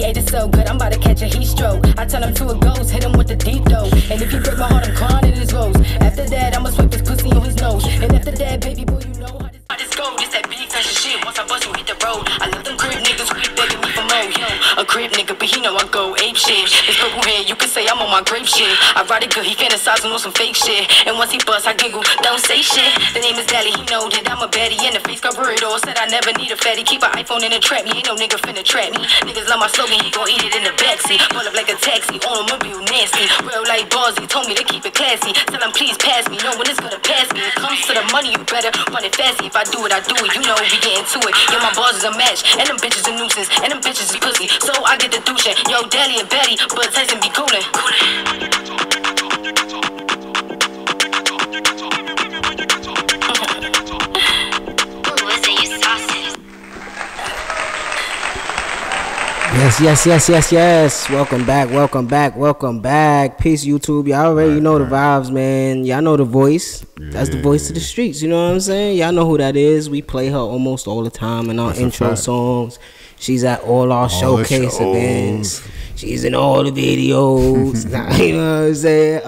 ate it so good, I'm about to catch a heat stroke. I turn him to a ghost, hit him with the deep dough. And if you break my heart, I'm crying in his rose. After that, I'ma swipe his pussy on his nose. And after that, baby boy, you know how this go. This that big fashion shit. Once I bust, you hit the road. I love them crib niggas who be begging me for more. Yo, a crib nigga, but he know I go ape shit. His purple hair, you can say I'm on my grape shit. I ride it good, he fantasizing on some fake shit. And once he bust, I giggle, don't say shit. The name is Dali, he know that I'm a baddie. And the face cover it all, said I never need a fatty. Keep an iPhone in the trap me, ain't no nigga finna trap me. Niggas love my slogan, he gon' eat it in the backseat. Pull up like a taxi, automobile nasty. Real like Barzy, told me to keep it classy. Tell him please pass me, no one is gonna pass me. It comes to the money, you better run it fasty. If I do it, I do it, you know we get into it. Yo, my bars is a match, and them bitches a nuisance. And them bitches is pussy, so I get the douching. Yo, Dali and Betty, but Tyson be coolin'. Yes. Welcome back. Peace, YouTube. Y'all already know the vibes, man. Y'all know the voice. That's the voice of the streets. You know what I'm saying? Y'all know who that is. We play her almost all the time in our intro songs. She's at all our showcase events. She's in all the videos. You know what I'm saying?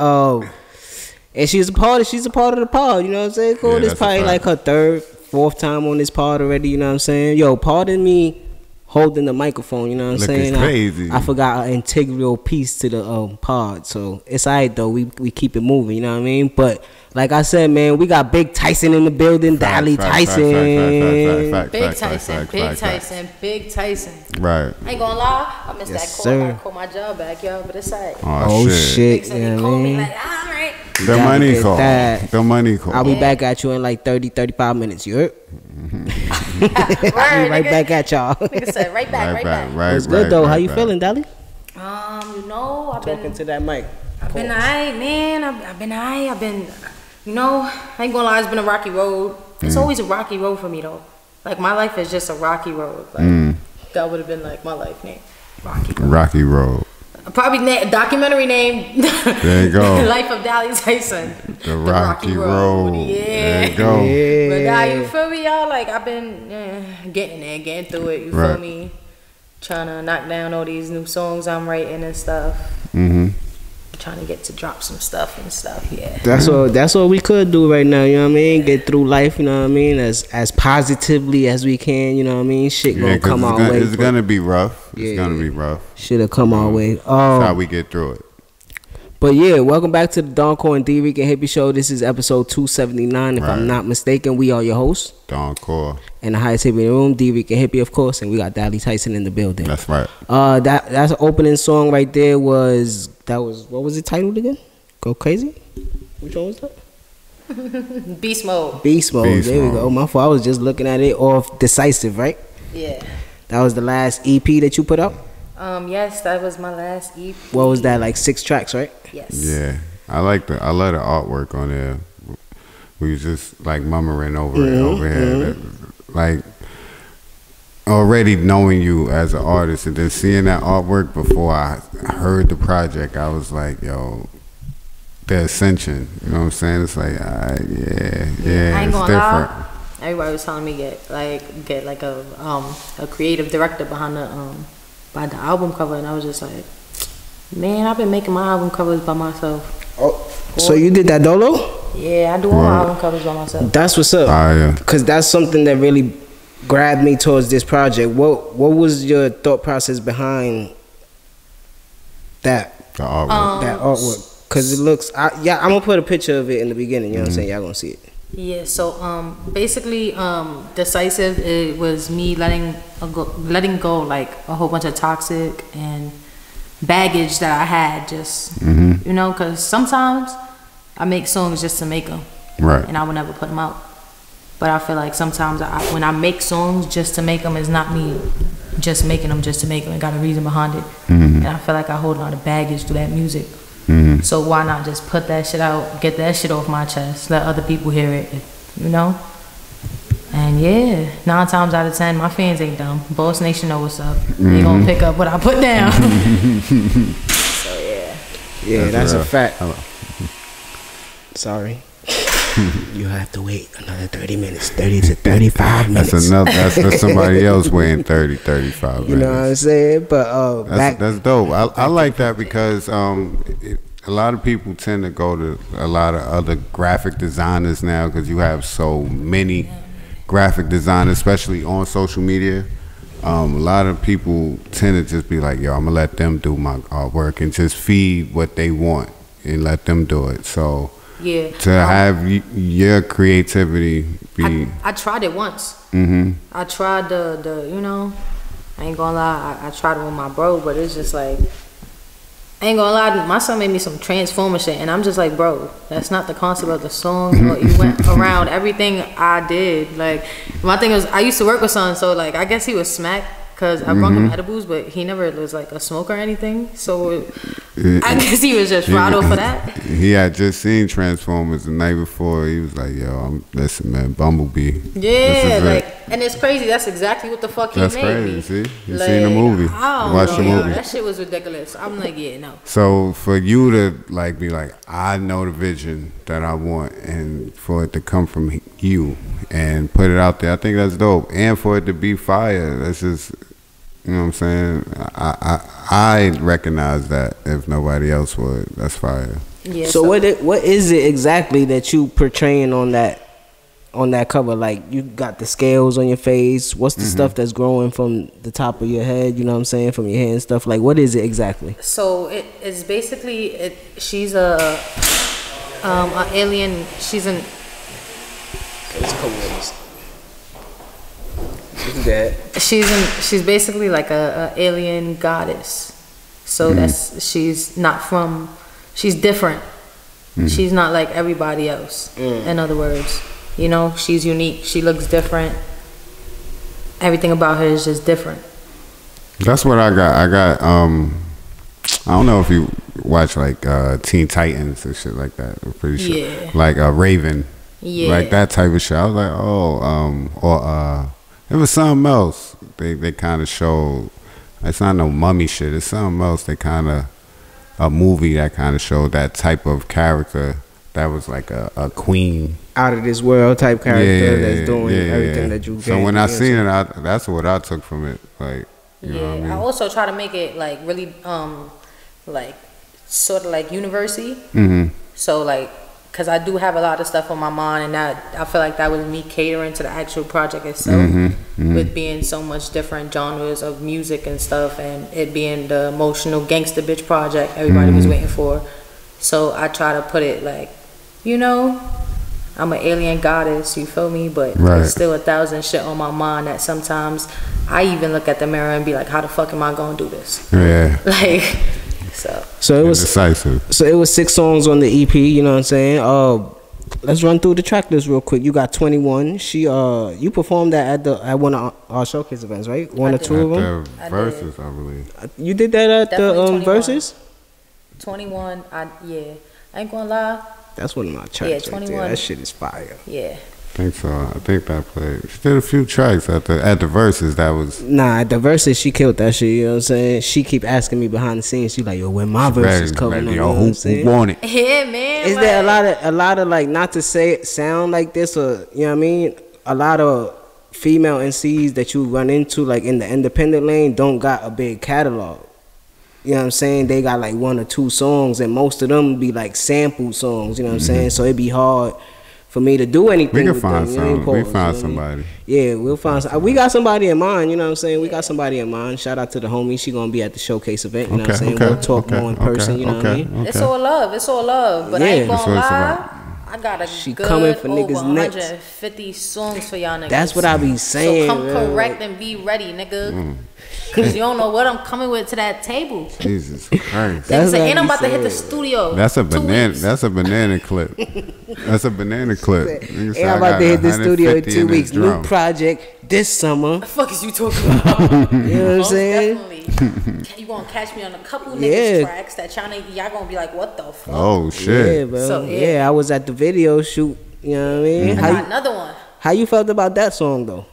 And she's a part of the pod. You know what I'm saying? Cool. This probably like her third, fourth time on this pod already. You know what I'm saying? Yo, pardon me holding the microphone, you know what I'm saying? Crazy. I forgot an integral piece to the pod, so it's alright though. We keep it moving, you know what I mean? But like I said, man, we got Big Tyson in the building. Dali Tyson. Big Tyson. Right. I ain't gonna lie, I missed that call. I gotta call my job back, yo, but it's alright. Oh shit. So he called me like, alright. The money call. I'll be back at you in like 30-35 minutes. You heard? Right back at y'all. Nigga said right back. It's good though. How you feeling, Dali? You know, I've talking to that mic. I've been alright, man. I've been alright. I've been, you know, I ain't gonna lie, it's been a rocky road. It's always a rocky road for me though. Like my life is just a rocky road. Like that would have been like my life name. Rocky Road. Probably documentary name. There you go. Life of Dali Tyson. The Rocky Road. Yeah. There you go. Yeah. But now you feel me, y'all? Like I've been getting through it. You feel me? Trying to knock down all these new songs I'm writing and stuff. Trying to get to drop some stuff and stuff. Yeah. That's what we could do right now. You know what I mean? Get through life. You know what I mean? As positively as we can. You know what I mean? Shit gonna come our way. It's gonna be rough. It's gonna be rough. Shit'll come our way. That's how we get through it. But yeah, welcome back to the Don Core and Dricanhippie show. This is episode 279, if I'm not mistaken. We are your hosts, Don Core, and the highest hippie in the room, Dricanhippie, of course, and we got Dali Tyson in the building. That's right. That's an opening song right there. Was what was it titled again? Go Crazy? Which one was that? Beast Mode. Beast Mode. There we go. My fault. I was just looking at it off Decisive, right? Yeah. That was the last EP that you put out? Yes, that was my last EP. What was that, like 6 tracks, right? Yes. Yeah, I love the artwork on there. We was just like murmuring over it over here, like already knowing you as an artist, and then seeing that artwork before I heard the project, I was like, yo, the ascension. You know what I'm saying? It's like, I ain't it's gonna different. lie. Everybody was telling me get like a creative director behind by the album cover, and I was just like, man, I've been making my album covers by myself. Oh, so you did that dolo? Yeah, I do all my album covers by myself. That's what's up. Yeah. Cause that's something that really grabbed me towards this project. What was your thought process behind that? The artwork. That artwork. Cause it looks. I'm gonna put a picture of it in the beginning. You know what I'm saying? Y'all gonna see it. Yeah, so basically Decisive, it was me letting go like a whole bunch of toxic and baggage that I had, just you know, because sometimes I make songs just to make them, right, and I would never put them out. But I feel like sometimes when I make songs just to make them, it's not me just making them just to make them. It got a reason behind it, and I feel like I hold a lot of baggage through that music. So why not just put that shit out, get that shit off my chest, let other people hear it, you know? And yeah, 9 times out of 10, my fans ain't dumb. Boss Nation know what's up. They gonna pick up what I put down. So yeah. Yeah, that's a fact. Sorry. You have to wait another 30 minutes, 30 to 35 minutes. That's for somebody else waiting 30, 35 minutes. You know what I'm saying? But that's dope. I like that because a lot of people tend to go to a lot of other graphic designers now because you have so many graphic designers, especially on social media. A lot of people tend to just be like, yo, I'm gonna let them do my artwork and just feed what they want and let them do it. So to have your creativity be... I tried it once. Mm-hmm. I tried the you know, I ain't gonna lie, I tried it with my bro, but it's just like, I ain't gonna lie, my son made me some Transformer shit, and I'm just like, bro, that's not the concept of the song. You went around everything I did. Like, my thing was, I used to work with son, so like, I guess he was smacked because I brought him edibles, but he never was like a smoker or anything. So I guess he was just rattled for that. He had just seen Transformers the night before. He was like, yo, listen, man, Bumblebee. Yeah, like, and it's crazy. That's exactly what the fuck he made crazy, me. see? You like, seen the movie. Watch the movie. That shit was ridiculous. I'm like, yeah, no. So for you to like be like, I know the vision that I want, and for it to come from you and put it out there, I think that's dope. And for it to be fire, that's just... You know what I'm saying? I recognize that if nobody else would. That's fire. Yeah. So what is it exactly that you portraying on that cover? Like, you got the scales on your face. What's the stuff that's growing from the top of your head? You know what I'm saying? From your hair and stuff. Like, what is it exactly? So it's basically she's a alien. She's an... It's cool. She's basically like a alien goddess. So she's different. She's not like everybody else. In other words, you know, she's unique. She looks different. Everything about her is just different. That's what I got. I don't know if you watch like Teen Titans and shit like that. I'm pretty sure. Yeah. Like Raven. Yeah. Like that type of shit. I was like, it was something else. They kind of showed. It's not no mummy shit. It's something else. They kind of a movie that kind of showed that type of character that was like a queen, out of this world type character that's doing everything that you. So when I seen it, that's what I took from it. Like, you know what I mean? I also try to make it like really like sort of like university. So like, because I do have a lot of stuff on my mind, and that I feel like that was me catering to the actual project itself, with being so much different genres of music and stuff, and it being the emotional gangster bitch project everybody was waiting for. So I try to put it like, you know, I'm an alien goddess, you feel me? But there's still 1,000 shit on my mind that sometimes I even look at the mirror and be like, how the fuck am I gonna do this? Yeah. Like... So it was Decisive. So it was 6 songs on the EP. You know what I'm saying? Let's run through the track list real quick. You got 21. You performed that at one of our showcase events, right? One or two of them. The Versus, I believe. You did that at the Versus. 21. I ain't gonna lie. That's one of my tracks. Yeah, 21. Right there. That shit is fire. Yeah. I think so. I think that played. She did a few tracks at the Versus. That was at the Versus. She killed that shit. You know what I'm saying? She keep asking me behind the scenes. She like, yo, when my Versus coming on? Yo, who want it? Yeah, man. Is there a lot of like, not to say it sound like this, or you know what I mean? A lot of female MCs that you run into like in the independent lane don't got a big catalog. You know what I'm saying? They got like 1 or 2 songs, and most of them be like sample songs. You know what I'm saying? So it'd be hard for me to do anything. We can find some. We find somebody. Yeah, we'll find some. We got somebody in mind. You know what I'm saying? We got somebody in mind. Shout out to the homie. She gonna be at the showcase event. You know what I'm saying? We'll talk more in person. You know what I mean? It's all love. It's all love. But I ain't gonna lie. I got a good coming for over niggas 150 songs for y'all niggas. That's what I be saying. So come correct and be ready, nigga. Cause you don't know what I'm coming with to that table. Jesus Christ. And I'm about to hit the studio. That's a banana. That's a banana clip. That's a banana clip. And I'm about to hit the studio in 2 weeks. New project this summer. What the fuck is you talking about? You know what I'm saying? Definitely. You gonna catch me on a couple niggas tracks that y'all gonna be like, what the fuck? Oh shit. Yeah, bro. So, I was at the video shoot. You know what I mean? I got another one. How you felt about that song though?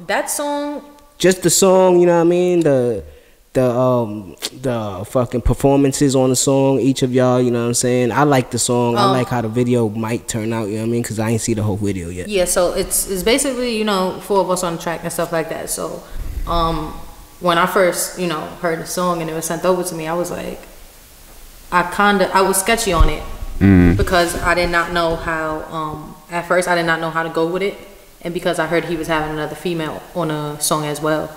That song. Just the song, you know what I mean? The the fucking performances on the song, each of y'all, you know what I'm saying? I like the song. I like how the video might turn out, you know what I mean? Because I ain't see the whole video yet. Yeah, so it's basically, you know, 4 of us on the track and stuff like that. So when I first, you know, heard the song and it was sent over to me, I was like, I was sketchy on it because I did not know how, at first I did not know how to go with it. And because I heard he was having another female on a song as well.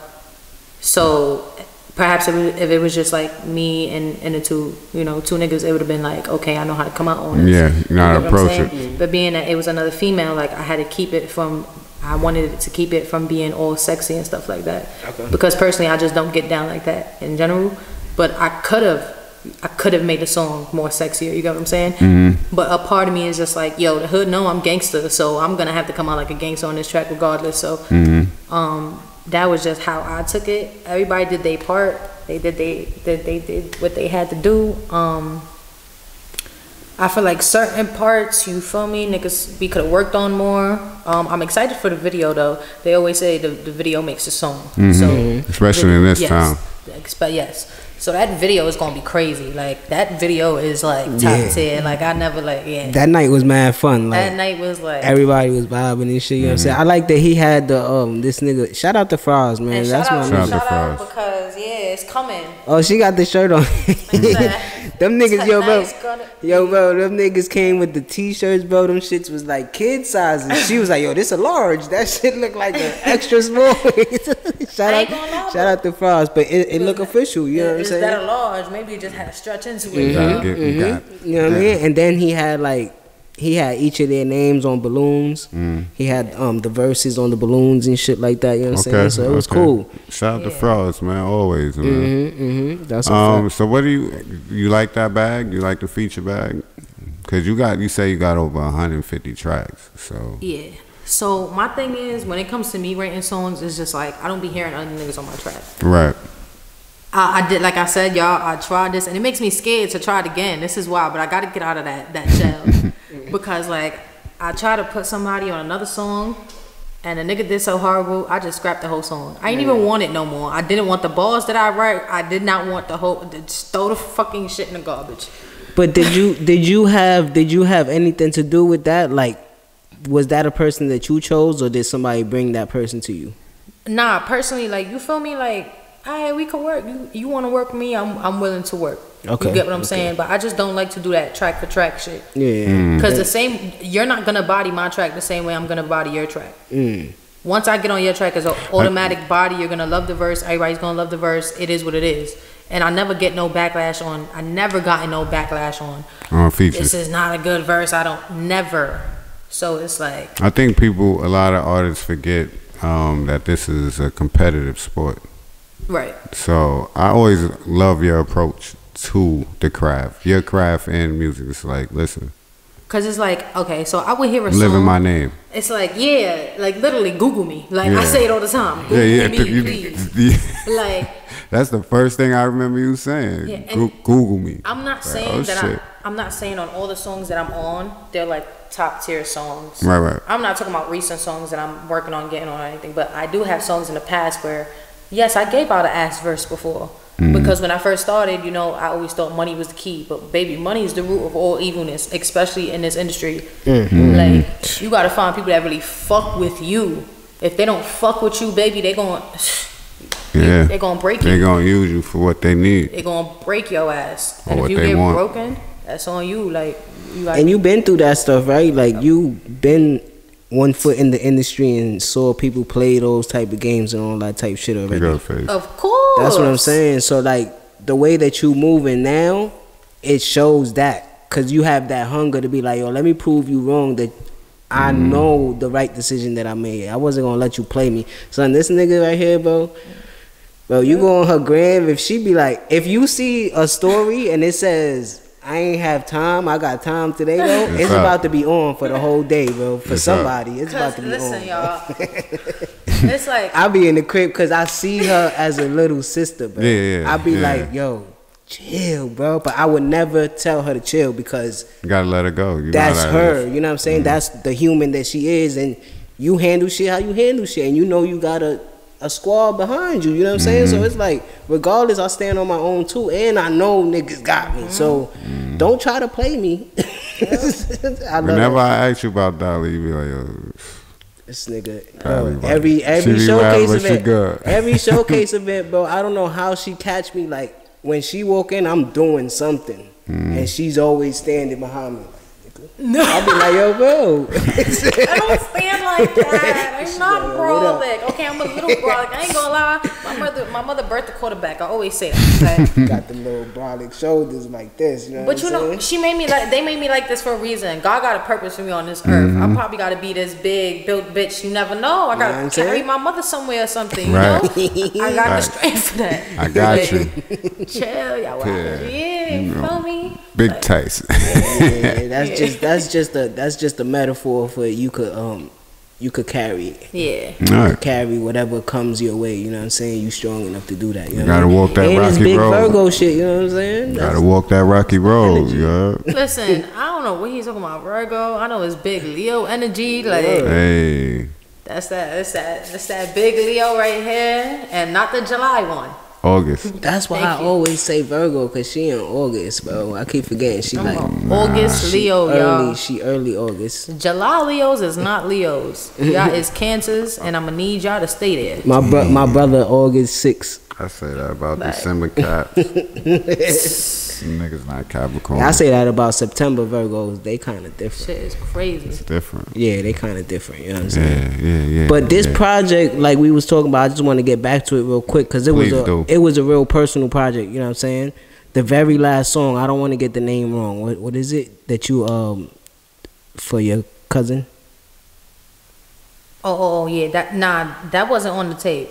So perhaps if it was just like me and the two niggas, it would have been like, okay, I know how to come out on it. Yeah, you know how to approach it. But being that it was another female, like I wanted to keep it from being all sexy and stuff like that. Okay. Because personally, I just don't get down like that in general. But I could have made the song more sexier, you get what I'm saying? Mm-hmm. But a part of me is just like, yo, the hood know I'm gangster, so I'm gonna have to come out like a gangster on this track regardless. So that was just how I took it. Everybody did their part. They did what they had to do. I feel like certain parts, you feel me, niggas, we could have worked on more. I'm excited for the video though. They always say the video makes a song. Mm-hmm. So especially in this town. Yes. So that video is gonna be crazy. Like that video is like top tier. Like I never That night was mad fun. Like that night was like everybody was vibing and shit. You know what I'm saying? I like that he had the this nigga. Shout out to Frost, man. And that's my shout out because it's coming. Oh, she got the shirt on. Them niggas, bro, them niggas came with the t-shirts, bro. Them shits was like kid sizes. She was like, yo, this a large. That shit look like an extra small. shout out to Frost, but it look official. You know what I'm saying? Is that a large? Maybe it just had to stretch into it. You know what I mean? And then he had each of their names on balloons. He had the verses on the balloons and shit like that. You know what I'm saying? So it was cool. Shout out to Frost, man. Always, man. That's so what do you like that bag? You like the feature bag? Because you say you got over 150 tracks. So yeah. So my thing is, when it comes to me writing songs, it's just like I don't be hearing other niggas on my track. Right. I did, like I said, y'all, I tried this, and it makes me scared to try it again. This is why, but I got to get out of that shell. Because, like, I try to put somebody on another song, and the nigga did so horrible, I just scrapped the whole song. I ain't even want it no more. I didn't want the bars that I write. I did not want just throw the fucking shit in the garbage. But did you have anything to do with that? Like, was that a person that you chose, or did somebody bring that person to you? Nah, personally, like, you feel me? Like, alright, we can work. You want to work with me? I'm willing to work. Okay. You get what I'm saying? But I just don't like to do that track for track shit. Yeah. Because you're not gonna body my track the same way I'm gonna body your track. Once I get on your track as an automatic body, you're gonna love the verse. Everybody's gonna love the verse. It is what it is. And I never get no backlash on. I never gotten no backlash on. Features. This is not a good verse. Never. So it's like. I think a lot of artists forget that this is a competitive sport. Right. So I always love your approach to the craft. Your craft and music. It's like, listen. Cause it's like, okay, so I would hear a song. Living my name. It's like, yeah, like literally Google me. Like I say it all the time. Google me, please. Like that's the first thing I remember you saying. Yeah, Google me. I'm not saying I'm not saying on all the songs that I'm on, they're like top tier songs. Right. I'm not talking about recent songs that I'm working on getting on or anything, but I do have songs in the past where yes, I gave out an ass verse before. Because when I first started, I always thought money was the key. But baby, money is the root of all evilness, especially in this industry. Like, you gotta find people that really fuck with you. If they don't fuck with you, baby, they gonna break you. They gonna use you for what they need. They gonna break your ass. And if you get broken, that's on you. Like, and you been through that stuff, right? Like, you been one foot in the industry and saw people play those type of games and all that type shit already. Of course. That's what I'm saying. So like the way that you moving now, it shows that, cause you have that hunger to be like, yo, let me prove you wrong, that I know the right decision that I made. I wasn't gonna let you play me. Son, this nigga right here, bro, you go on her gram, if she be like, if you see a story and it says, I ain't have time, I got time today, though, it's about to be on for the whole day, bro. For somebody, it's about to be on. Listen, y'all. It's like, I be in the crib because I see her as a little sister, bro. I be like, yo, chill, bro. But I would never tell her to chill because you gotta let her go. That's her. You know what I'm saying? That's the human that she is, and you handle shit how you handle shit, and you gotta a squad behind you. You know what I'm saying? So it's like, regardless, I stand on my own too, and I know niggas got me. So don't try to play me. Whenever I ask you about Dali, you be like, yo, this nigga, Dali, every showcase event, every showcase event, bro. I don't know how she catch me. Like when she walk in, I'm doing something, and she's always standing behind me. No, I'll be like, yo, bro. I don't stand like that. I'm not brolic. Okay, I'm a little brolic. I ain't gonna lie. My mother birthed the quarterback. I always say that. Okay? Got the little brolic shoulders like this. You know but you know, she made me like. They made me like this for a reason. God got a purpose for me on this earth. I probably gotta be this big built bitch. You never know. I gotta carry my mother somewhere or something. You know, I got the strength for that. I got you. Chill, y'all. Yeah, you feel me? Big Tyson. Yeah, that's just a metaphor for you could carry it. Yeah. Right. Carry whatever comes your way. You know what I'm saying? You strong enough to do that. You know gotta walk that and rocky it's big road. Virgo shit. You know what I'm saying? Gotta walk that rocky road. Yeah. Listen, I don't know what he's talking about. Virgo. I know it's big Leo energy. Like Hey. that's that big Leo right here, and not the July one. August. That's why I always say Virgo, cause she in August, bro. I keep forgetting she like August Leo, y'all. She early August. July Leos is not Leos. Y'all is Cancers, and I'm gonna need y'all to stay there. My brother August 6th. I say that about December Cap. Niggas not Capricorn. I say that about September Virgos. They kind of different. Shit is crazy. It's different. Yeah, they kind of different. You know what I'm saying? Yeah. But this project, like we was talking about, I just want to get back to it real quick because it was a real personal project. You know what I'm saying? The very last song, I don't want to get the name wrong. What is it that you for your cousin? Oh yeah. That wasn't on the tape.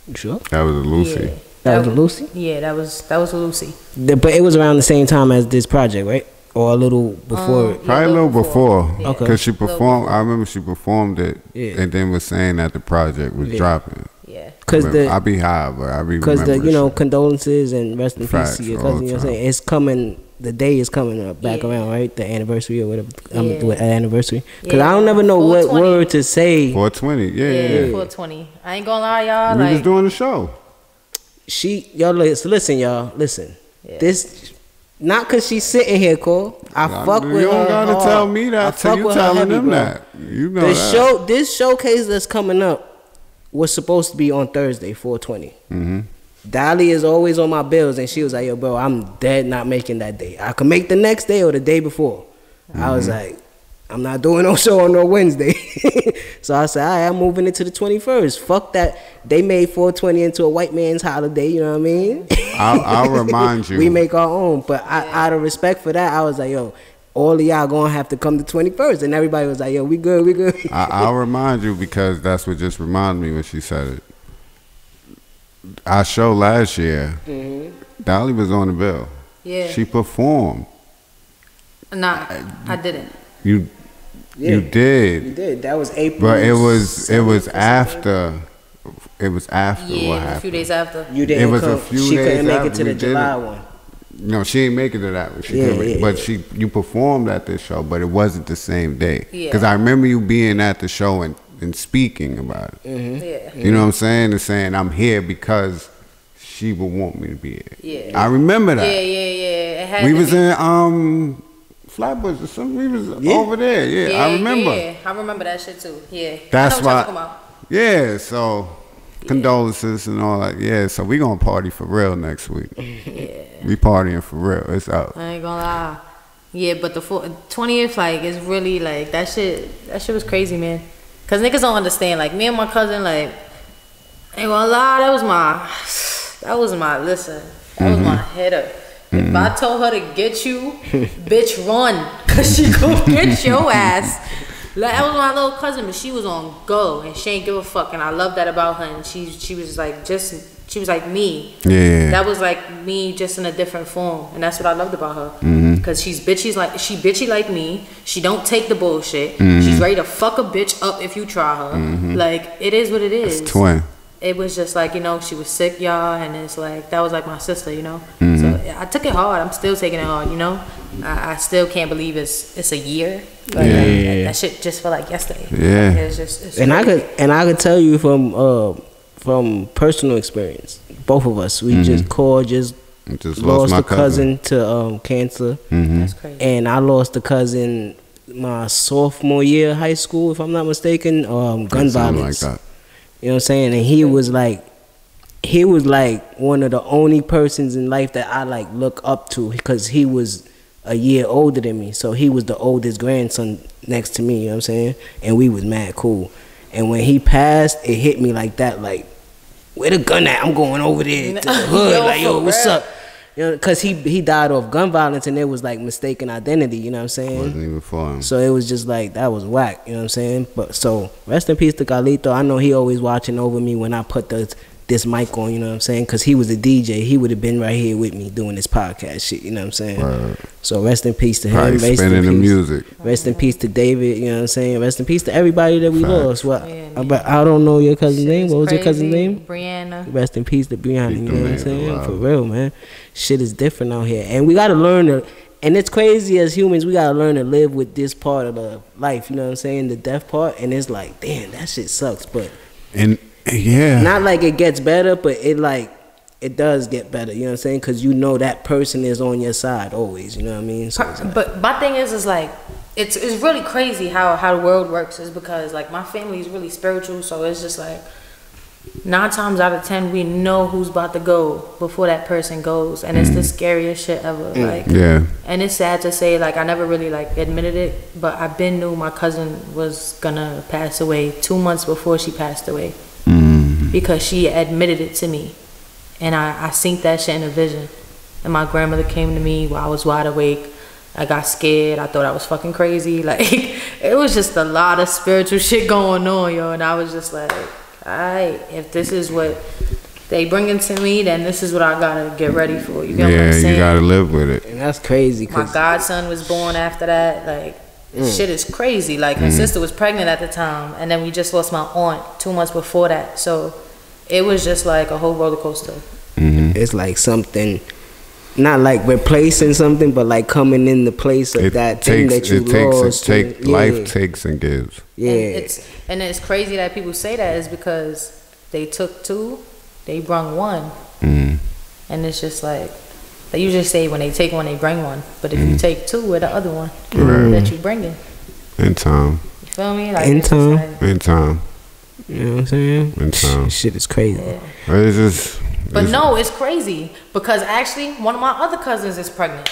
You sure? That was a Lucy. Yeah. That was a Lucy? Yeah, that was a Lucy. But it was around the same time as this project, right? Or a little before it? Probably a little before. Yeah. Okay. Because she performed, I remember she performed it and then was saying that the project was dropping. Yeah. I be high, but I be because remembering condolences and rest in Facts, peace to your cousin. You know what I'm saying? It's coming. The day is coming up back around, right? The anniversary or whatever. Anniversary. Because I don't never know what word to say. 420. Yeah. 420. I ain't gonna lie, y'all. We was doing the show. Listen, y'all. Listen. Yeah. This. Not cause she's sitting here, Cole. I fuck with her. You don't gotta tell me that. Till you telling them that. You know that. This showcase that's coming up was supposed to be on Thursday, 420. Mm-hmm. Dali is always on my bills, and she was like, yo, bro, I'm dead not making that day. I can make the next day or the day before. I was like, I'm not doing no show on no Wednesday. So I said, all right, I'm moving it to the 21st. Fuck that. They made 420 into a white man's holiday, you know what I mean? I'll remind you. We make our own. But out of respect for that, I was like, yo, all of y'all gonna have to come the 21st. And everybody was like, yo, we good. I'll remind you because that's what just reminded me when she said it. Our show last year, Dali was on the bill. Yeah. She performed. Nah, I didn't. You did. You did. That was April. But it was after. It was after what happened. A few days after. You didn't. It was a few she days couldn't make after it to the we did July it. one. No, she ain't make it to that one. But you performed at this show, but it wasn't the same day. Because I remember you being at the show and speaking about it. Yeah. You know what I'm saying? And saying I'm here because she would want me to be here. Yeah. I remember that. Yeah. It had We to was be. in Flatbush or something. We was over there. Yeah, I remember. Yeah, I remember that shit too. Yeah. That's I know what you're talking why. about. Yeah, so condolences and all that. Yeah, so we gonna party for real next week. Yeah. We partying for real. It's out. I ain't gonna lie. Yeah, but the 20th, like, is really like that shit was crazy, man. Cause niggas don't understand. Like me and my cousin, like, ain't gonna lie, that was my listen. That was my header. If I told her to get you, bitch, run. Cause she gon' get your ass. Like, that was my little cousin, but she was on go and she ain't give a fuck. And I love that about her. And she was like she was like me. Yeah. That was like me just in a different form. And that's what I loved about her. Cause she bitchy like me. She don't take the bullshit. She's ready to fuck a bitch up if you try her. Like, it is what it is. It's twin. It was just like, she was sick, y'all, and it's like, that was like my sister, So I took it hard. I'm still taking it hard, I still can't believe it's a year. Like, that shit just felt like yesterday. Yeah. It's just, And I could tell you from from personal experience. Both of us, we just lost my a cousin to cancer. That's crazy. And I lost a cousin my sophomore year of high school, if I'm not mistaken. Gun violence. Like that. You know what I'm saying? And he was like one of the only persons in life that I like look up to, because he was a year older than me. So he was the oldest grandson next to me, you know what I'm saying? And we was mad cool. And when he passed, it hit me like that, like, where the gun at? I'm going over there to the hood. Like, yo, what's up? You know, because he died off gun violence, and it was like mistaken identity, you know what I'm saying? Wasn't even for him. So it was just like, that was whack, you know what I'm saying? But so rest in peace to Carlito. I know he always watching over me when I put this mic on, you know what I'm saying? Because he was a DJ. He would have been right here with me doing this podcast shit, you know what I'm saying? Right. So rest in peace to him. Probably Rest spinning in the peace. music. Rest in peace to David, you know what I'm saying? Rest in peace to everybody that we lost. Well, Yeah, but I don't know your cousin's Shit name. is What was your cousin's crazy. name? Brianna. Rest in peace to Brianna, you know what I'm saying? alive. For real, man. Shit is different out here. And we got to learn to, and it's crazy as humans, we got to learn to live with this part of the life, you know what I'm saying? The death part. And it's like, damn, that shit sucks. But And yeah. not like it gets better, but it does get better, you know what I'm saying? Because you know that person is on your side always, you know what I mean? So it's like, But my thing is like, it's really crazy how the world works, is because like my family is really spiritual, so it's just like 9 times out of 10 we know who's about to go before that person goes, and it's the scariest shit ever. Like, yeah. and it's sad to say, like, I never really like admitted it, but I been knew my cousin was gonna pass away 2 months before she passed away, because she admitted it to me. And I seen that shit in a vision. And my grandmother came to me while I was wide awake. I got scared. I thought I was fucking crazy. Like, it was just a lot of spiritual shit going on, yo. And I was just like, alright, if this is what they bringing to me, then this is what I gotta get ready for. You get what I'm saying? You gotta live with it. and that's crazy. My godson was born after that. Like, shit is crazy. Like, her sister was pregnant at the time. And then we just lost my aunt 2 months before that. So it was just like a whole roller coaster. It's like something, not like replacing something, but like coming in the place of that thing that you lost. Life takes and gives. Yeah. And it's crazy that people say that, is because they took 2, they brung 1. And it's just like, they usually say when they take 1, they bring 1. But if you take 2, where the other one that you bringing? In time. You feel me? Like, In it's just time. like- In time. You know what I'm saying? In time. Shit is crazy. Yeah. It's just. But no, it's crazy, because actually one of my other cousins is pregnant.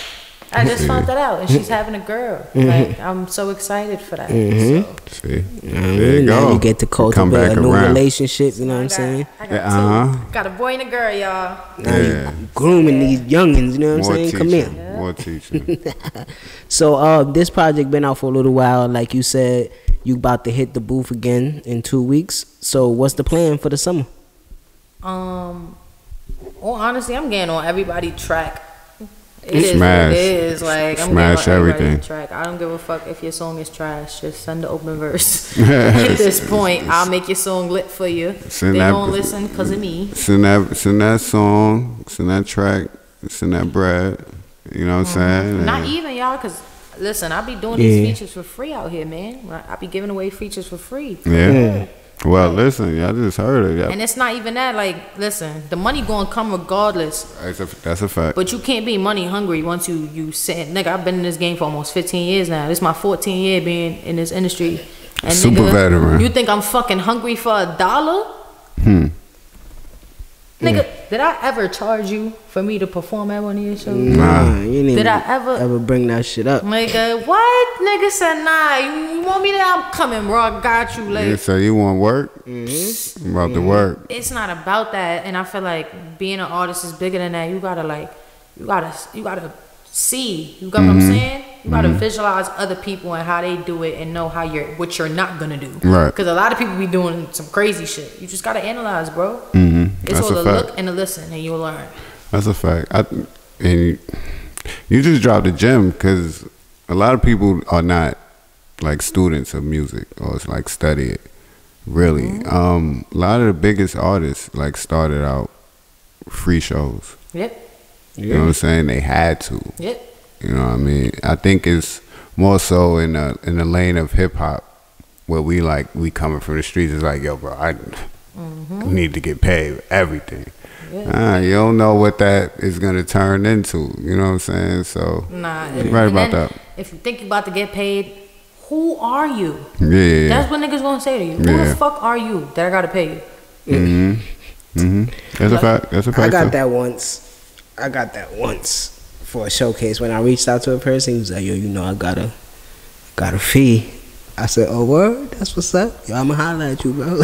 I just found that out, and she's having a girl. Like, I'm so excited for that. So. See. You know what I There mean? you Now go. you get to Come cultivate back a new around. relationship, you know what I'm saying? I got Yeah, 2. Got a boy and a girl, y'all. Now Yeah. you grooming these youngins, you know what I'm More saying? Come teaching. here. More teaching. So this project been out for a little while. Like you said, you about to hit the booth again in 2 weeks. So what's the plan for the summer? Well, honestly, I'm getting on everybody track. It You is smash. what it is. Like, I'm Smash getting on everybody everything. track. I don't give a fuck if your song is trash. Just send the open verse. At this point, I'll make your song lit for you. Send They that- don't listen because of me. Send that song, send that track, send that bread. You know what I'm saying? Not even, y'all, because, listen, I be doing Yeah. these features for free out here, man. I be giving away features for free. Yeah. Well, listen, y'all just heard it. And it's not even that. Like, listen, the money gonna come regardless. That's a fact. But you can't be money hungry once you sit. Nigga, I've been in this game for almost 15 years now. This is my 14th year being in this industry. And Super nigga, veteran. You think I'm fucking hungry for $1? Nigga, did I ever charge you for me to perform at one of your shows? Nah, you didn't Did I ever bring that shit up? Nigga, what? Nigga said, nah, you want me to? I'm coming, bro. I got you. Like, You say you want work? I'm about to work. it's not about that. And I feel like being an artist is bigger than that. You gotta see. You got what I'm saying? You gotta visualize other people and how they do it, and know what you're not gonna do. Right. Because a lot of people be doing some crazy shit. You just gotta analyze, bro. It's That's all a a fact. look and a listen, and you'll learn. That's a fact. And you just dropped the gem, because a lot of people are not like students of music or it's like study it. Really, a lot of the biggest artists like started out free shows. Yep. You know what I'm saying? They had to. Yep. You know what I mean? I think it's more so in the lane of hip hop, where we coming from the streets. It's like, yo, bro, You need to get paid for everything. Yeah. You don't know what that is gonna turn into. You know what I'm saying? So Nah, you're right about that. If you think you're about to get paid, who are you? Yeah. That's what niggas gonna say to you. Who the fuck are you that I gotta pay you? That's a fact. That's a fact. I got that once for a showcase. When I reached out to a person, he was like, "Yo, you know, I got a fee." I said, "Oh, word? That's what's up. Yo, I'ma holler at you, bro."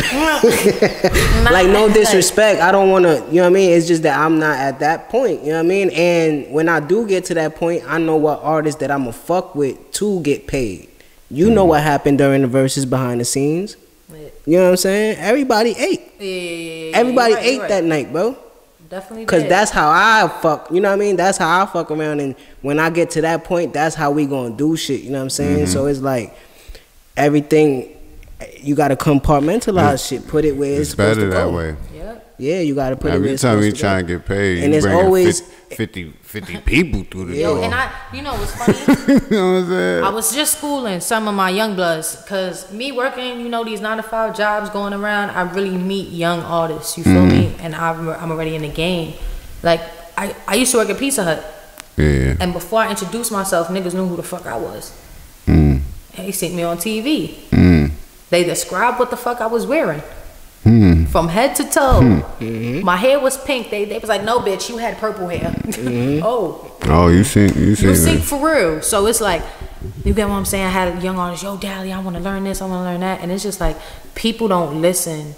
Like, no disrespect. I don't wanna, you know what I mean? It's just that I'm not at that point, you know what I mean? And when I do get to that point, I know what artists that I'ma fuck with to get paid. You know what happened during the verses behind the scenes. You know what I'm saying? Everybody ate. Yeah. Everybody ate that night, bro. Definitely. Cause that's how I fuck. You know what I mean? That's how I fuck around. And when I get to that point, that's how we gonna do shit. You know what I'm saying? So it's like everything. You gotta compartmentalize shit. Put it where it's supposed to go. Better that way. Yep. Yeah, you gotta put it where it's Every time supposed you to go. try and get paid, And you it's bringing always 50 people through the door. And you know what's funny? You know what I'm saying? I was just schooling some of my young bloods, cause me working, you know, these 9-to-5 jobs going around, I really meet young artists. You feel me? And I'm already in the game. Like I used to work at Pizza Hut. Yeah. And before I introduced myself, niggas knew who the fuck I was. And they seen me on TV. They described what the fuck I was wearing. From head to toe. My hair was pink. They was like, "No, bitch, you had purple hair." Oh, you seen You see that. for real. So it's like, you get what I'm saying? I had a young artist, "Yo, Dali, I want to learn this, I want to learn that." And it's just like, people don't listen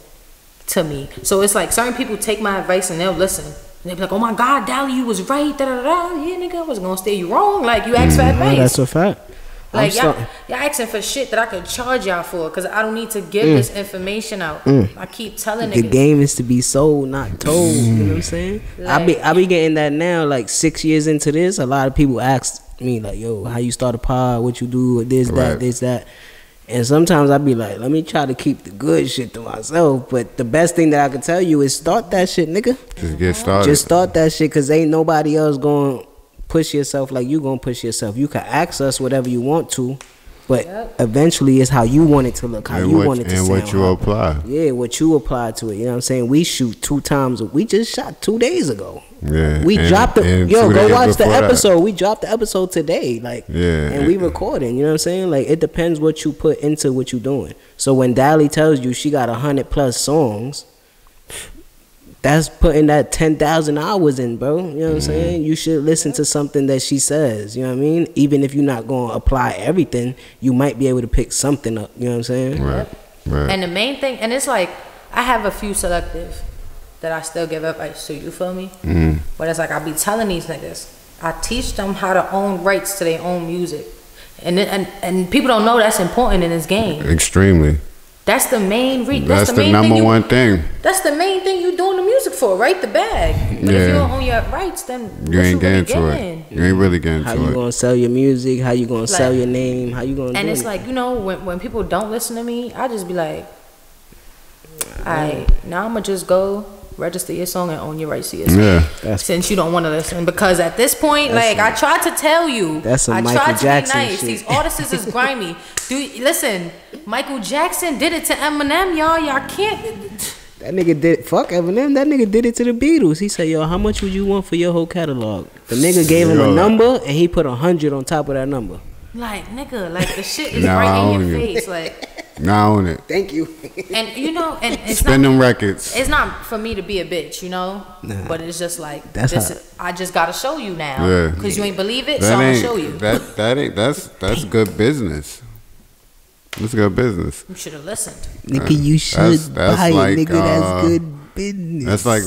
to me. So it's like, certain people take my advice and they'll listen. And they be like, "Oh my God, Dali, you was right. Da da da. Yeah, nigga, I wasn't gonna steer you wrong. Like, you asked for advice." That's a fact. Like, y'all asking for shit that I could charge y'all for, because I don't need to give this information out. I keep telling The niggas. game is to be sold, not told. You know what I'm saying? I be getting that now. Like 6 years into this, a lot of people ask me like, "Yo, how you start a pod? What you do? This, that, this, that." And sometimes I be like, "Let me try to keep the good shit to myself." But the best thing that I can tell you is start that shit, nigga. Just get started. Just start that shit, cause ain't nobody else going push yourself like you gonna push yourself. You can ask us whatever you want to, but eventually it's how you want it to look, how you want it to sound. And what you apply. Yeah, what you apply to it. You know what I'm saying? We shoot 2 times. We just shot 2 days ago. Yeah. We dropped the and go watch the before that. episode. We dropped the episode today. Like, and we recording. You know what I'm saying? Like, it depends what you put into what you doing. So when Dali tells you she got 100+ songs, that's putting that 10,000 hours in, bro. You know what I'm saying? You should listen to something that she says. You know what I mean? Even if you're not going to apply everything, you might be able to pick something up. You know what I'm saying? Right. And the main thing, and it's like, I have a few selective that I still give advice to, you feel me? But it's like, I be telling these niggas, I teach them how to own rights to their own music. And people don't know that's important in this game. Extremely. That's the main That's the number one thing. That's the main thing you doing the music for, right? The bag. But if you don't own your rights, then you ain't getting to it. You ain't really getting to it. How you gonna sell your music? How you gonna sell your name? How you gonna? And do it's it? like, you know, when people don't listen to me, I just be like, now I'm gonna just go register your song and own your rights to your song. Yeah. Since you don't want to listen, because at this point, like, I tried to tell you, That's some I Michael tried to Jackson be nice. shit. These artists is grimy. Listen, Michael Jackson did it to Eminem, y'all. Y'all can't. That nigga did fuck Eminem. That nigga did it to the Beatles. He said, "Yo, how much would you want for your whole catalog?" The nigga gave him a number and he put 100 on top of that number. Like, nigga, like, the shit is Nah, I right in own your you. face, like. Now own it. Thank you. And you know, and it's Spend not, them records. it's not for me to be a bitch, you know. But it's just like, I just gotta show you now, Yeah. because you ain't believe it, so I'm gonna show you. That's good business. That's good business. You should have listened. Nigga, you should That's buy like, it, nigga. That's good business. That's like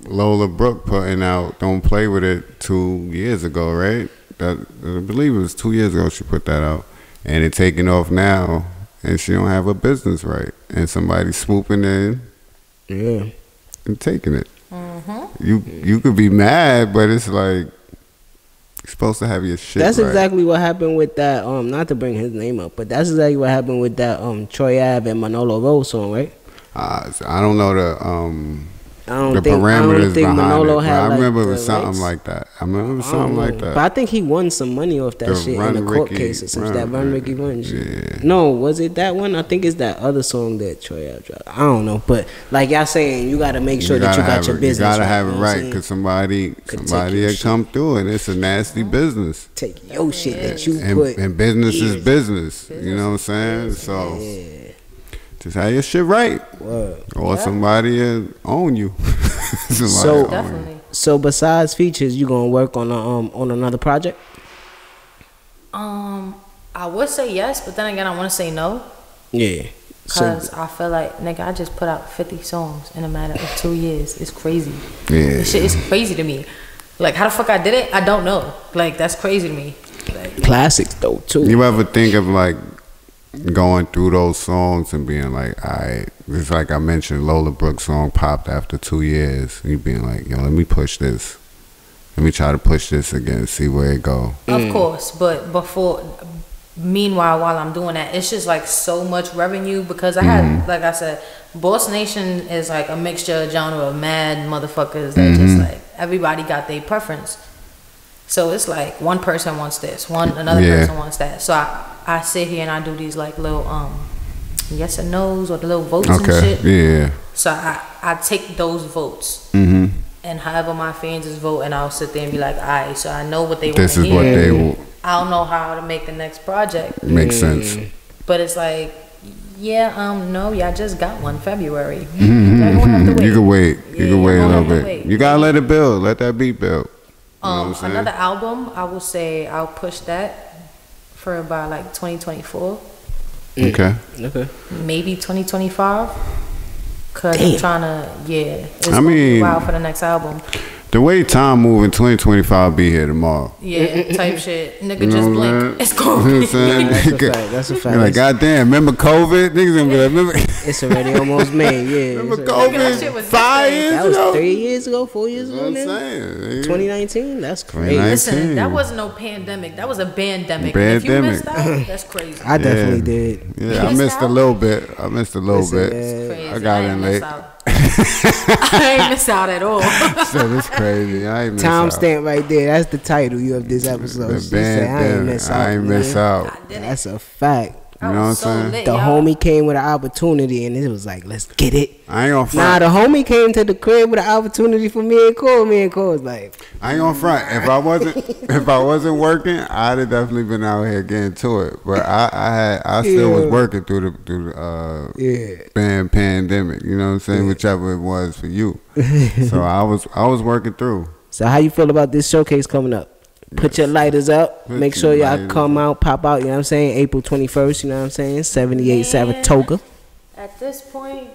Lola Brooke putting out "Don't Play With It" 2 years ago, right? I believe it was 2 years ago she put that out, and it taking off now, and she don't have a business right, and somebody swooping in, and taking it. You could be mad, but it's like, you're supposed to have your shit. That's right. exactly what happened with that. Not to bring his name up, but that's exactly what happened with that. Troy Ave and Manolo Rose song, right? I don't know the parameters behind Manolo it. had I like remember it the was something rights. like that. I remember it was something like that. But I think he won some money off that The shit Run in the court Ricky, case or something. Run That Run Ricky. Ricky Run shit. Yeah. No, was it that one? I think it's that other song that Troy Ave dropped. I don't know, but like y'all saying, you got to make sure that you got your business. You gotta right, have you it know what I'm right saying? because somebody your had come through and it's a nasty business. Take your shit that you put. And business is business. You know what I'm saying? So just have your shit right. Word. Or somebody own you. So Definitely. So besides features, you gonna work on another project? I would say yes, but then again, I want to say no. Yeah. Cause I feel like, nigga, I just put out 50 songs in a matter of 2 years. It's crazy. Yeah. This shit is crazy to me. Like, how the fuck I did it? I don't know. Like, that's crazy to me. Like, Classics though too. You ever think of like going through those songs and being like, alright, it's like I mentioned, Lola Brooke's song popped after 2 years, and you being like, yo, let me push this. Let me try to push this again, see where it go. Of course, but meanwhile, while I'm doing that, it's just like so much revenue because I had, like I said, Boss Nation is like a mixture genre of mad motherfuckers that just like everybody got their preference. So it's like one person wants this, another person wants that. So I sit here and I do these like little yes and no's or the little votes and shit. Yeah. So I take those votes. And however my fans is vote, and I'll sit there and be like, alright, so I know what they want to hear. This is what they will. I don't know how to make the next project. Makes sense. But it's like, no, y'all just got one February. Everyone have to wait. You can wait. You can wait a little bit. Wait. You gotta let it build. Let that beat build. You know what I'm saying? Another album, I will say I'll push that for about like 2024. Okay. Maybe 2025. Cause I'm trying to, it's I mean, wow for the next album. The way time moving, 2025 be here tomorrow. Yeah, type shit. Nigga, You know just what I'm blink. saying? It's going You know to what I'm saying? That's a fact. That's a fact. You're like, goddamn, remember COVID? Niggas gonna be like, remember? It's already almost May. Yeah. Remember that shit COVID? was 5 years That was ago? 3 years ago, 4 years That's ago. what I'm Now? saying. 2019. That's crazy. 2019. Listen, that wasn't no pandemic. That was a bandemic. If you missed Bandemic. out, that's crazy. I definitely did. Yeah, I missed a little bit. I missed a little bit. Crazy. I got in late. I ain't miss out at all. So it's crazy. I ain't miss out. Timestamp right there. That's the title of this episode. The She said, I ain't miss out. I ain't miss out. I did it. That's a fact. You know what I'm saying? lit, The y'all. homie came with an opportunity, and it was like, let's get it. I ain't gonna Nah, front. the homie came to the crib with an opportunity for me and Cole. Me and Cole was like, I ain't gonna front. If I wasn't working, I'd have definitely been out here getting to it. But I still was working through the pandemic. You know what I'm saying? Whichever it was for you. So I was working through. so how you feel about this showcase coming up? Put your lighters up. Make sure your y'all lighters come out, pop out. You know what I'm saying? April 21st. You know what I'm saying? 78 Saratoga. At this point,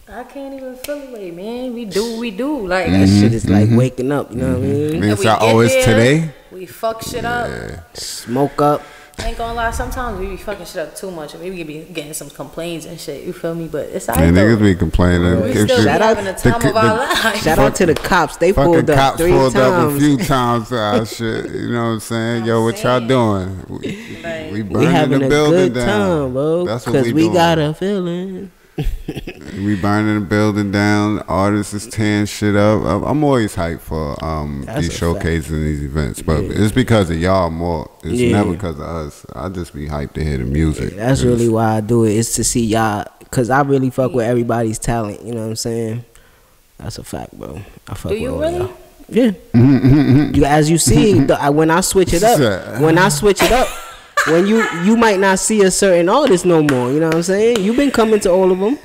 I can't even feel the way, man. We do what we do. Like, That shit is like waking up. You know what I mean? Means we I get always there, today. we fuck shit up. Smoke up. I ain't gonna lie, sometimes we be fucking shit up too much. Maybe we be getting some complaints and shit, you feel me? But it's alright And niggas though. be complaining. We If still you- be Shout out having the time of our lives. Shout out to the cops. They Fucking pulled up cops 3 pulled up a times. few times to our shit. You know what I'm saying? Yo, what y'all doing? Like, We We burning having the a building good down. time, bro. That's what Because we doing. got a feeling. We burning the building down. Artists is tearing shit up. I'm always hyped for That's these a showcases and these events, but it's because of y'all more. It's Yeah. never because of us. I just be hyped to hear the music. That's really why I do it. It's to see y'all. Because I really fuck with everybody's talent. You know what I'm saying? That's a fact, bro. I fuck Do with you all really? y'all. Yeah. As you see, when I switch it up, when you might not see a certain artist no more. You know what I'm saying? You've been coming to all of them.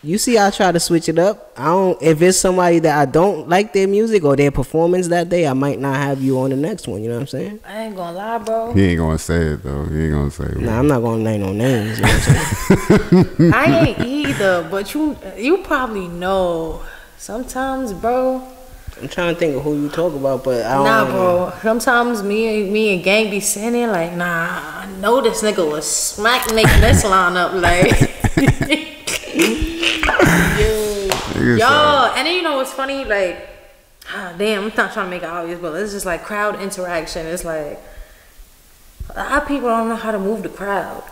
You see, I try to switch it up. If it's somebody that I don't like their music or their performance that day, I might not have you on the next one. You know what I'm saying? I ain't gonna lie, bro. He ain't gonna say it though. He ain't gonna say it. Nah, I'm not gonna name no names. You know what I'm saying? I ain't either, but you probably know. Sometimes, bro. I'm trying to think of who you talk about, but I don't Nah, know. bro. Sometimes me and gang be sitting there like, nah, I know this nigga was smack making this line up like. Niggas Yo, and then you know what's funny? Like, damn, I'm not trying to make it obvious, but it's just like crowd interaction. It's like, a lot of people don't know how to move the crowd.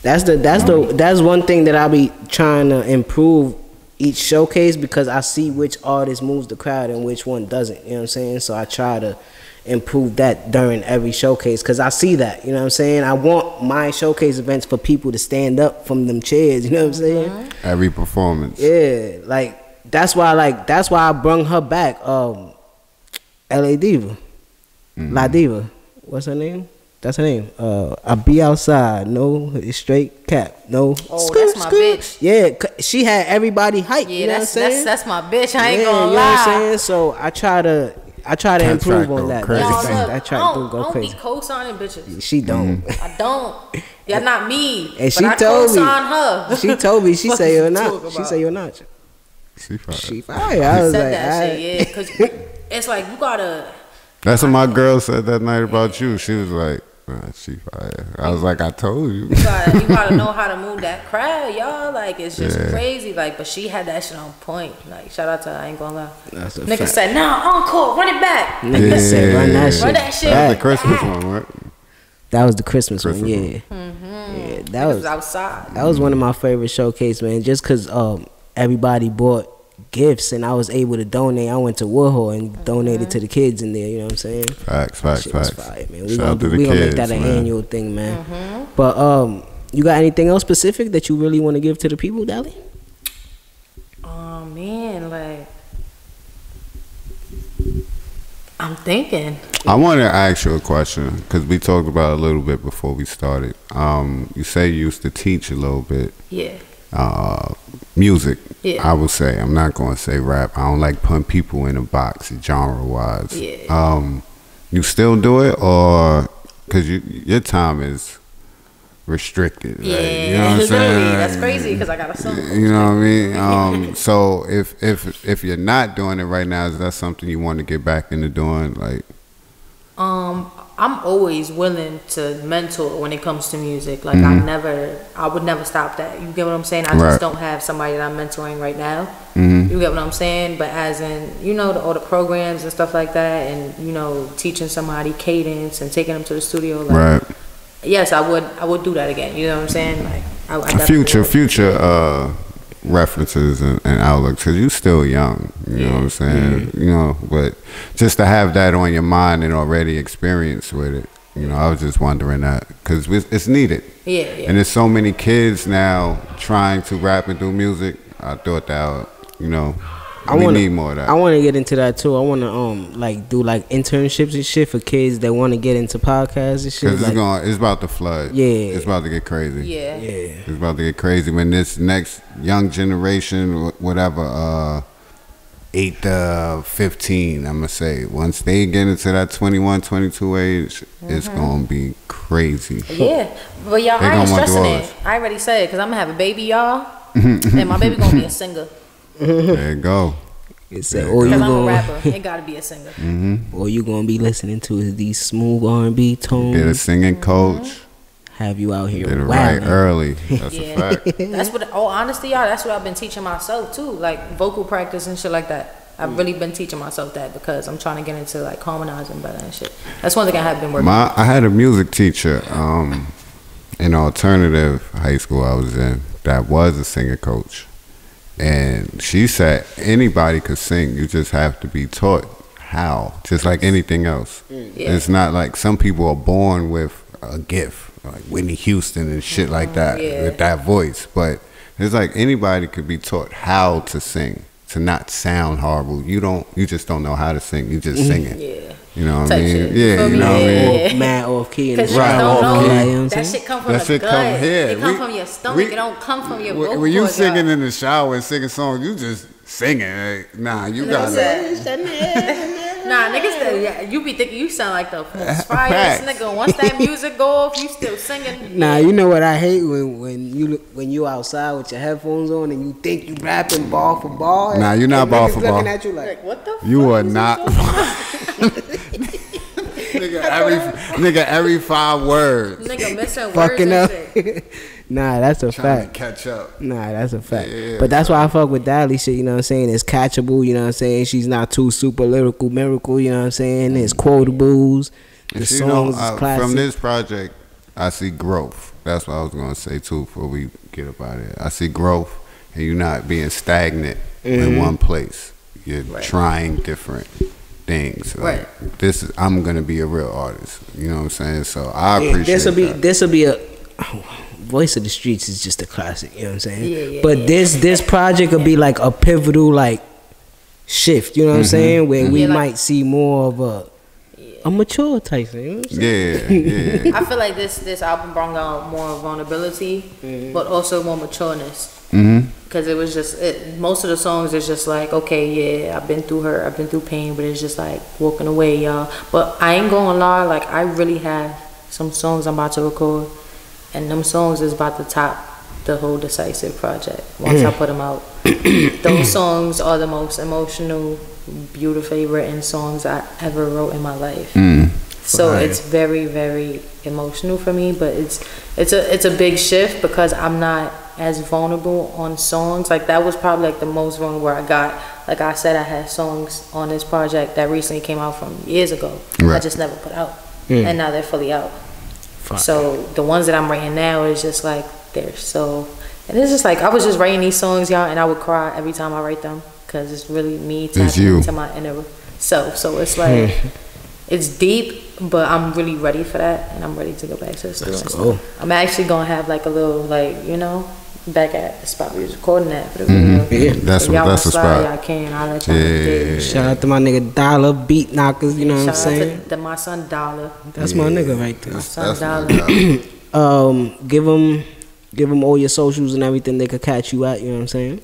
That's one thing that I be trying to improve each showcase because I see which artist moves the crowd and which one doesn't. You know what I'm saying? So I try to improve that during every showcase because I see that. You know what I'm saying? I want my showcase events for people to stand up from them chairs. You know what I'm saying? Every performance. Yeah, that's why I brung her back. LA Diva, La Diva. What's her name? That's her name. I be outside, no straight cap, no. Oh, that's my bitch. Yeah, she had everybody hyped. Yeah, you know what I'm saying? that's my bitch. I ain't gonna lie. You know what I'm saying? So I try to improve on that. Crazy. That track do go I don't crazy. be co-signing bitches. She don't. I don't. Y'all not me. And but I co-sign her. She told me. She say you're not. talking She about? say you're not. She fire. She fire. I was Said like, that shit, yeah, because it's like you gotta. That's what my girl said that night about you. She was like, nah, she fire. I was like, I told you. You gotta know how to move that crowd, y'all. Like it's just crazy. Like, but she had that shit on point. Like, shout out to her. I ain't gonna lie. That's a Nigga fact. said, "Nah, encore, run it back." Nigga said, run that shit. Run that shit. That was the back. Christmas one, right? That was the Christmas one. Christmas Yeah. one. Yeah, that Niggas was was outside. That was one of my favorite showcase, man. Just cause everybody bought gifts and I was able to donate. I went to Woodhull and donated to the kids in there. You know what I'm saying? Facts. Shit was fire, man. We Shout out to the gonna make kids, that an man. annual thing, man. But you got anything else specific that you really want to give to the people, Dali? Oh man, like I'm thinking. I want to ask you a question because we talked about it a little bit before we started. You say you used to teach a little bit. Yeah. Music. Yeah. I would say. I'm not going to say rap. I don't like putting people in a box genre-wise. Yeah. You still do it, or because your time is restricted? Yeah. Right? You know what I'm Literally, saying? that's crazy because I got a son. You know what I mean? So if you're not doing it right now, is that something you want to get back into doing? Like, I'm always willing to mentor when it comes to music. Like I would never stop that. You get what I'm saying? I just don't have somebody that I'm mentoring right now. You get what I'm saying? But as in, all the programs and stuff like that, and teaching somebody cadence and taking them to the studio. Like, yes, I would do that again. You know what I'm saying? Like, I future references and outlooks, because you're still young, you know what I'm saying? But just to have that on your mind and already experience with it, I was just wondering that because it's needed. And there's so many kids now trying to rap and do music. I thought that we need more of that. I want to get into that too. I want to do internships and shit for kids that want to get into podcasts and shit. Because it's about to flood. Yeah, it's about to get crazy. Yeah. It's about to get crazy when this next young generation, whatever, 8 to 15, I'm gonna say, once they get into that 21, 22 age, it's gonna be crazy. Yeah, but y'all, I ain't stressing it. I already said it because I'm gonna have a baby, y'all, and my baby gonna be a singer. There you go. Because I'm a rapper, it gotta be a singer. Or you gonna be listening to these smooth R&B tones. Get a singing coach. Have you out here get it wilding. right early. That's a fact. That's what. Oh, honestly, y'all, that's what I've been teaching myself too, like vocal practice and shit like that. I've really been teaching myself that because I'm trying to get into like harmonizing better and shit. That's one thing I have been working on. I had a music teacher in alternative high school I was in that was a singer coach. And she said anybody could sing. You just have to be taught how, just like anything else. It's not like some people are born with a gift, like Whitney Houston and shit like that, with that voice. But it's like anybody could be taught how to sing, to not sound horrible. You just don't know how to sing. You just sing it. You know what I mean? Shit. Yeah, you know what I mean? Mad off key. Because Right. don't know, You know that shit come from That the shit gut. come here. It come from your stomach. It don't come from your vocal When you cords, singing y'all. in the shower and singing songs, you just singing. Nah, you got Nah, niggas, you be thinking you sound like the most fire nigga. Once that music go off, you still singing. Nah, you know what I hate when you outside with your headphones on and you think you rapping ball for ball. Nah, you're not ball for ball. Looking at you like What the fuck? You are not. nigga, every 5 words. Nigga missing fucking words up. and shit. Nah, that's a Trying fact. to catch up. Nah, that's a fact. Yeah, but that's why I fuck with Dali shit, you know what I'm saying? It's catchable, you know what I'm saying? She's not too super lyrical, miracle, you know what I'm saying? It's quotables. The And songs is classic. from this project, I see growth. That's what I was going to say too before we get up out of here. I see growth and you're not being stagnant in one place. You're trying different things. Like I'm gonna be a real artist. You know what I'm saying? So I appreciate This'll be a Voice of the Streets is just a classic. You know what I'm saying? But this project will be like a pivotal like shift. You know what I'm saying? Where we might see more of a mature Tyson. You know what I'm saying? I feel like this album brought out more vulnerability, but also more matureness. Because it was just most of the songs is just like, okay, I've been through hurt, I've been through pain, but it's just like walking away, y'all. But I ain't gonna lie, like I really have some songs I'm about to record, and them songs is about to top the whole Decisive project once I put them out. Those songs are the most emotional, beautifully written songs I ever wrote in my life. So it's very, very emotional for me, but it's a big shift because I'm not as vulnerable on songs. Like that was probably like the most vulnerable where I got. Like I said, I had songs on this project that recently came out from years ago. I just never put out, and now they're fully out. So the ones that I'm writing now is just like they're so, and it's just like I was just writing these songs, y'all, and I would cry every time I write them because it's really me tapping into my inner self. So it's like it's deep, but I'm really ready for that, and I'm ready to go back to the studio. I'm actually gonna have like a little back at the spot we was recording at for the video. That's the spot. Y'all can. I'll let y'all Shout out to my nigga Dollar Beat Knockers. You know what I'm saying? Shout out to my son Dollar. That's my nigga right there. My son Dollar. Give them all your socials and everything they could catch you at. You know what I'm saying?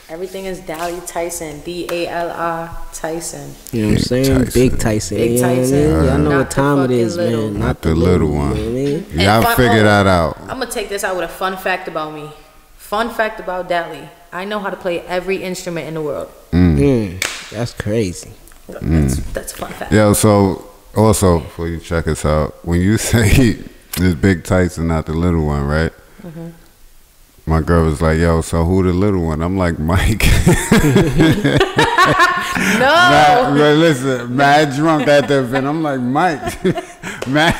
Everything is Dali Tyson, Dali Tyson. You know what I'm saying? Big Tyson. Big Tyson. Y'all know what time it is, man. Not the little one. You know what I mean? Y'all figure that out. I'm gonna take this out with a fun fact about me. Fun fact about Dali. I know how to play every instrument in the world. That's crazy. That's a fun fact. Yo, so also before you check us out, when you say this Big Tyson, not the little one, right? My girl was like, yo, so who the little one? I'm like, Mike. No. Listen, mad drunk at the event. I'm like, Mike. Mad.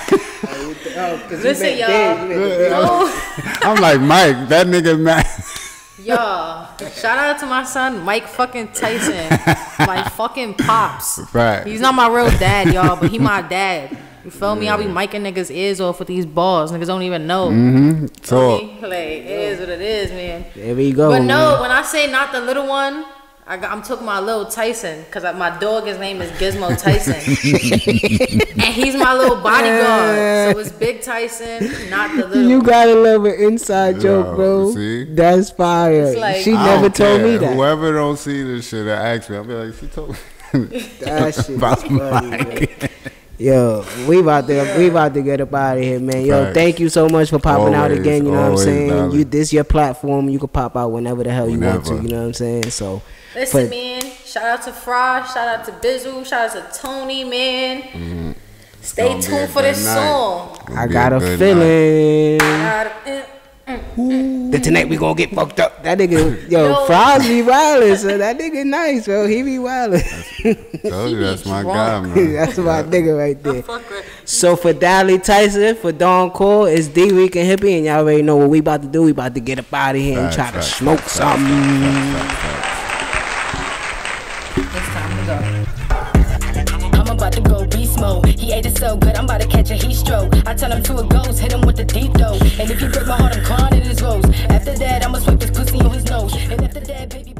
Listen, y'all. No. I'm like, Mike, that nigga mad. Y'all, shout out to my son, Mike fucking Tyson. My fucking pops. Right. He's not my real dad, y'all, but he my dad. You feel me? I'll be miking niggas' ears off with these balls. Niggas don't even know. So, like, it is what it is, man. There we go. But no, man. when I say not the little one, I'm talking about little Tyson. Because my dog, his name is Gizmo Tyson. And he's my little bodyguard. So it's Big Tyson, not the little You one. gotta love an inside joke, bro. See? That's fire. Like, she never told me that. Whoever don't see this shit, I ask me. I'll be like, she told me. That shit is funny, bro. Yo, we about to get up out of here, man. Yo, Facts. Thank you so much for popping out again. You know what I'm saying? Dali. This your platform. You can pop out whenever the hell you want to. You know what I'm saying? So, listen, man. Shout out to Fry. Shout out to Bizzle. Shout out to Tony, man. Stay tuned for this song. I got a feeling that tonight we gonna get fucked up. That nigga, yo, Fries be wildin', so that nigga nice, bro. He be wildin'. Told you, that's my guy, man. That's my nigga right there. So for Dali Tyson, for Don Cole, it's Dricanhippie, and y'all already know what we about to do. We about to get up out of here and try to smoke something. It's time to go. I'm about to go beast mode. He ate it so good, I'm about to catch a heat stroke. I tell him to a ghost, hit him with the deep though. And if you break my heart, I'm crying in his rose. After that, I'ma swipe this pussy on his nose. And after that, baby.